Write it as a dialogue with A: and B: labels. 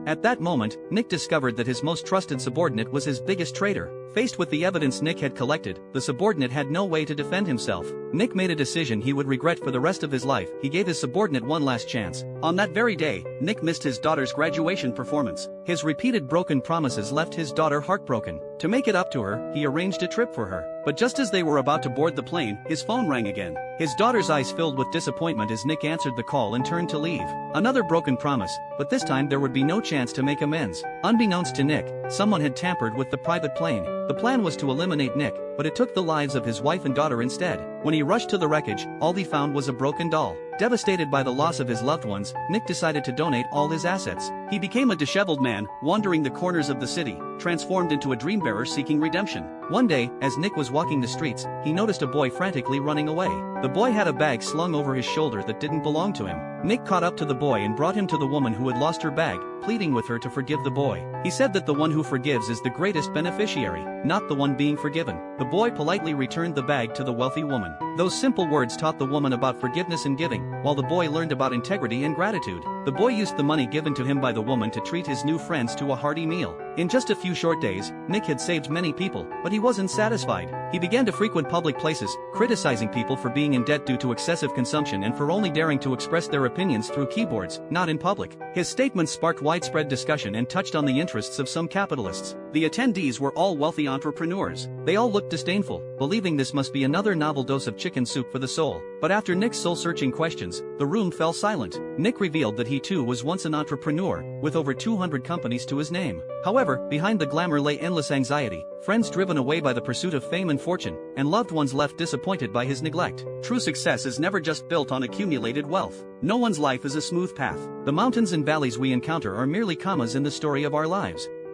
A: At that moment, Nick discovered that his most trusted subordinate was his biggest traitor. Faced with the evidence Nick had collected, the subordinate had no way to defend himself. Nick made a decision he would regret for the rest of his life. He gave his subordinate one last chance. On that very day, Nick missed his daughter's graduation performance. His repeated broken promises left his daughter heartbroken. To make it up to her, he arranged a trip for her. But just as they were about to board the plane, his phone rang again. His daughter's eyes filled with disappointment as Nick answered the call and turned to leave. Another broken promise, but this time there would be no chance to make amends. Unbeknownst to Nick, someone had tampered with the private plane. The plan was to eliminate Nick, but it took the lives of his wife and daughter instead. When he rushed to the wreckage, all he found was a broken doll. Devastated by the loss of his loved ones, Nick decided to donate all his assets. He became a disheveled man, wandering the corners of the city, transformed into a dream bearer seeking redemption. One day, as Nick was walking the streets, he noticed a boy frantically running away. The boy had a bag slung over his shoulder that didn't belong to him. Nick caught up to the boy and brought him to the woman who had lost her bag, pleading with her to forgive the boy. He said that the one who forgives is the greatest beneficiary, not the one being forgiven. The boy politely returned the bag to the wealthy woman. Those simple words taught the woman about forgiveness and giving, while the boy learned about integrity and gratitude. The boy used the money given to him by the woman to treat his new friends to a hearty meal. In just a few short days, Nick had saved many people, but he wasn't satisfied. He began to frequent public places, criticizing people for being in debt due to excessive consumption and for only daring to express their opinions through keyboards, not in public. His statements sparked widespread discussion and touched on the interests of some capitalists. The attendees were all wealthy entrepreneurs. They all looked disdainful, believing this must be another novel dose of chicken soup for the soul. But after Nick's soul-searching questions, the room fell silent. Nick revealed that he too was once an entrepreneur, with over 200 companies to his name. However, behind the glamour lay endless anxiety, friends driven away by the pursuit of fame and fortune, and loved ones left disappointed by his neglect. True success is never just built on accumulated wealth. No one's life is a smooth path. The mountains and valleys we encounter are merely commas in the story of our lives.